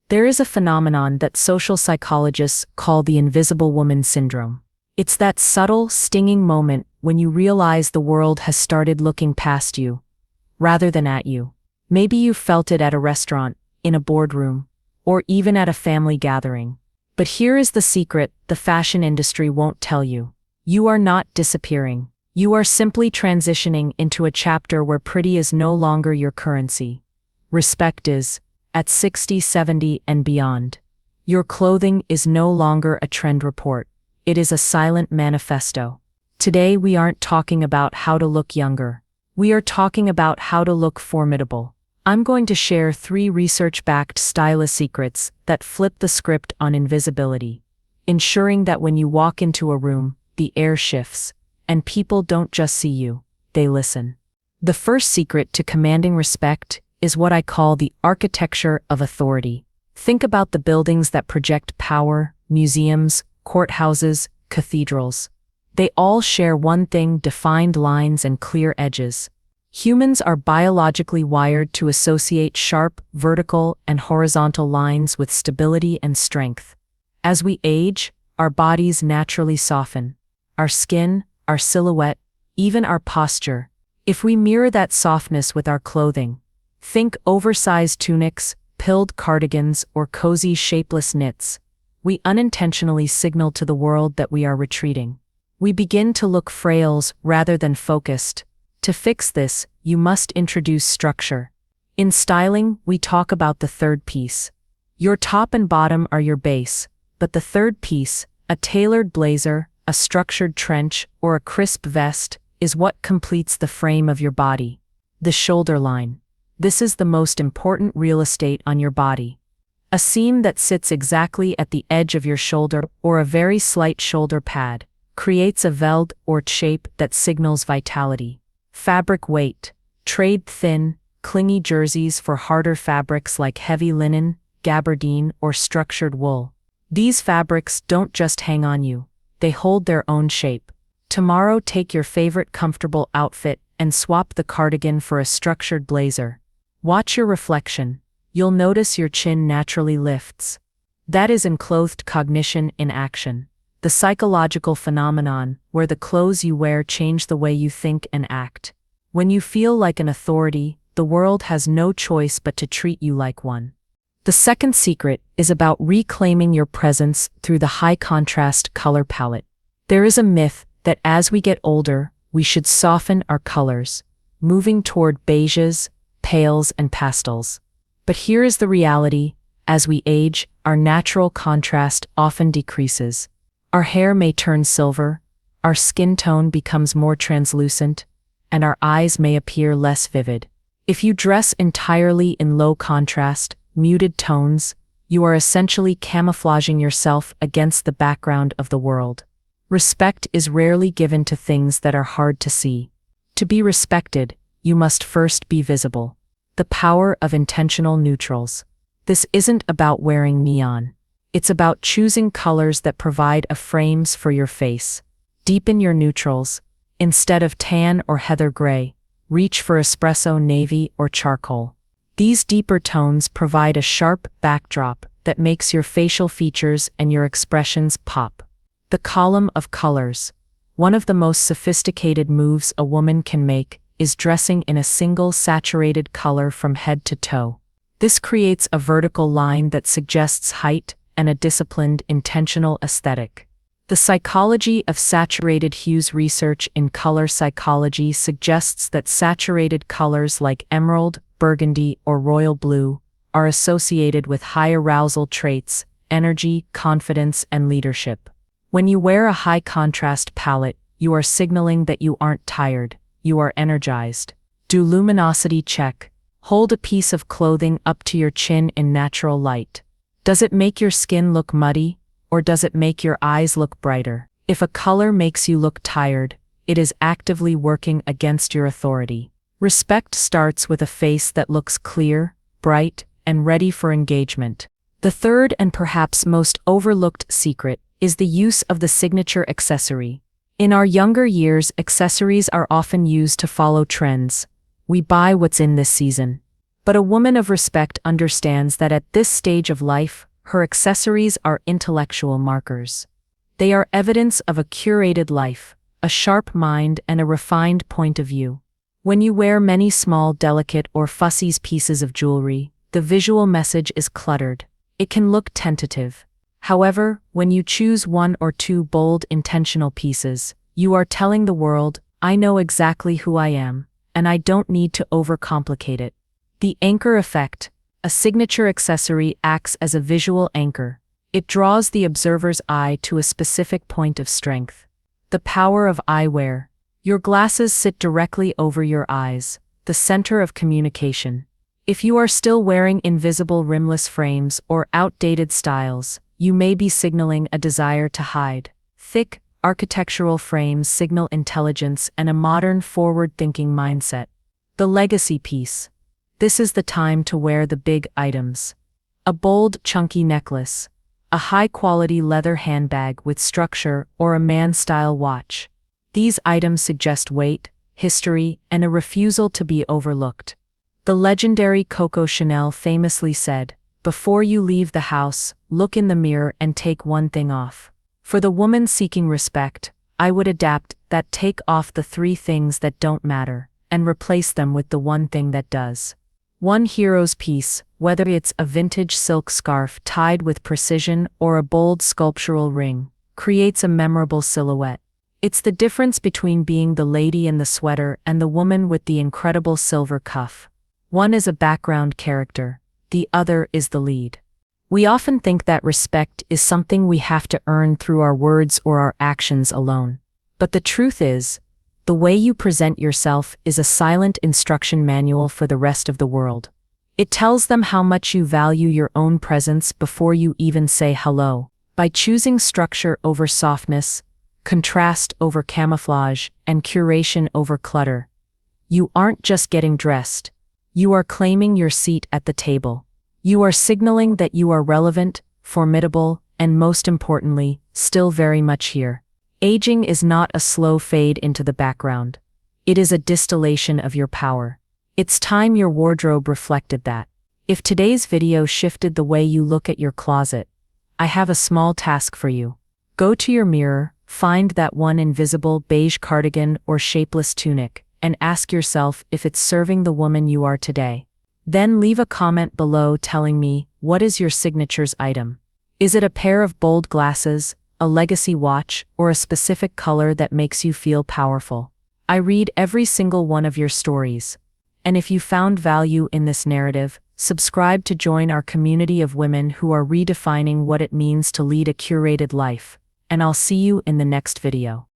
There is a phenomenon that social psychologists call the invisible woman syndrome. It's that subtle, stinging moment when you realize the world has started looking past you, rather than at you. Maybe you felt it at a restaurant, in a boardroom, or even at a family gathering. But here is the secret the fashion industry won't tell you. You are not disappearing. You are simply transitioning into a chapter where pretty is no longer your currency. Respect is, at 60, 70, and beyond. Your clothing is no longer a trend report. It is a silent manifesto. Today we aren't talking about how to look younger. We are talking about how to look formidable. I'm going to share 3 research-backed stylist secrets that flip the script on invisibility, ensuring that when you walk into a room, the air shifts, and people don't just see you, they listen. The first secret to commanding respect is what I call the architecture of authority. Think about the buildings that project power: museums, courthouses, cathedrals. They all share one thing: defined lines and clear edges. Humans are biologically wired to associate sharp, vertical, and horizontal lines with stability and strength. As we age, our bodies naturally soften. Our skin, our silhouette, even our posture. If we mirror that softness with our clothing, think oversized tunics, pilled cardigans, or cozy shapeless knits, we unintentionally signal to the world that we are retreating. We begin to look frails rather than focused. To fix this, you must introduce structure. In styling, we talk about the third piece. Your top and bottom are your base, but the third piece, a tailored blazer, a structured trench, or a crisp vest, is what completes the frame of your body. The shoulder line. This is the most important real estate on your body. A seam that sits exactly at the edge of your shoulder, or a very slight shoulder pad, creates a veld or shape that signals vitality. Fabric weight. Trade thin, clingy jerseys for harder fabrics like heavy linen, gabardine, or structured wool. These fabrics don't just hang on you, they hold their own shape. Tomorrow, take your favorite comfortable outfit and swap the cardigan for a structured blazer. Watch your reflection. You'll notice your chin naturally lifts. That is enclothed cognition in action. The psychological phenomenon where the clothes you wear change the way you think and act. When you feel like an authority, the world has no choice but to treat you like one. The second secret is about reclaiming your presence through the high-contrast color palette. There is a myth that as we get older, we should soften our colors, moving toward beiges, pales, and pastels. But here is the reality: as we age, our natural contrast often decreases. Our hair may turn silver, our skin tone becomes more translucent, and our eyes may appear less vivid. If you dress entirely in low contrast, muted tones, you are essentially camouflaging yourself against the background of the world. Respect is rarely given to things that are hard to see. To be respected, you must first be visible. The power of intentional neutrals. This isn't about wearing neon. It's about choosing colors that provide a frames for your face. Deepen your neutrals. Instead of tan or heather gray, reach for espresso navy or charcoal. These deeper tones provide a sharp backdrop that makes your facial features and your expressions pop. The column of colors. One of the most sophisticated moves a woman can make is dressing in a single saturated color from head to toe. This creates a vertical line that suggests height and a disciplined, intentional aesthetic. The psychology of saturated hues. Research in color psychology suggests that saturated colors like emerald, burgundy, or royal blue are associated with high arousal traits, energy, confidence, and leadership. When you wear a high-contrast palette, you are signaling that you aren't tired, you are energized. Do luminosity check. Hold a piece of clothing up to your chin in natural light. Does it make your skin look muddy, or does it make your eyes look brighter? If a color makes you look tired, it is actively working against your authority. Respect starts with a face that looks clear, bright, and ready for engagement. The third and perhaps most overlooked secret is the use of the signature accessory. In our younger years, accessories are often used to follow trends. We buy what's in this season. But a woman of respect understands that at this stage of life, her accessories are intellectual markers. They are evidence of a curated life, a sharp mind, and a refined point of view. When you wear many small, delicate, or fussy pieces of jewelry, the visual message is cluttered. It can look tentative. However, when you choose one or two bold, intentional pieces, you are telling the world, I know exactly who I am, and I don't need to overcomplicate it. The anchor effect, a signature accessory, acts as a visual anchor. It draws the observer's eye to a specific point of strength. The power of eyewear. Your glasses sit directly over your eyes, the center of communication. If you are still wearing invisible rimless frames or outdated styles, you may be signaling a desire to hide. Thick, architectural frames signal intelligence and a modern, forward-thinking mindset. The legacy piece. This is the time to wear the big items. A bold, chunky necklace, a high-quality leather handbag with structure, or a man-style watch. These items suggest weight, history, and a refusal to be overlooked. The legendary Coco Chanel famously said, "Before you leave the house, look in the mirror and take one thing off." For the woman seeking respect, I would adapt that: take off the three things that don't matter, and replace them with the one thing that does. One hero's piece, whether it's a vintage silk scarf tied with precision or a bold sculptural ring, creates a memorable silhouette. It's the difference between being the lady in the sweater and the woman with the incredible silver cuff. One is a background character, the other is the lead. We often think that respect is something we have to earn through our words or our actions alone. But the truth is, the way you present yourself is a silent instruction manual for the rest of the world. It tells them how much you value your own presence before you even say hello. By choosing structure over softness, contrast over camouflage, and curation over clutter, you aren't just getting dressed. You are claiming your seat at the table. You are signaling that you are relevant, formidable, and most importantly, still very much here. Aging is not a slow fade into the background. It is a distillation of your power. It's time your wardrobe reflected that. If today's video shifted the way you look at your closet, I have a small task for you. Go to your mirror, find that one invisible beige cardigan or shapeless tunic, and ask yourself if it's serving the woman you are today. Then leave a comment below telling me, what is your signature's item? Is it a pair of bold glasses, a legacy watch, or a specific color that makes you feel powerful? I read every single one of your stories. And if you found value in this narrative, subscribe to join our community of women who are redefining what it means to lead a curated life. And I'll see you in the next video.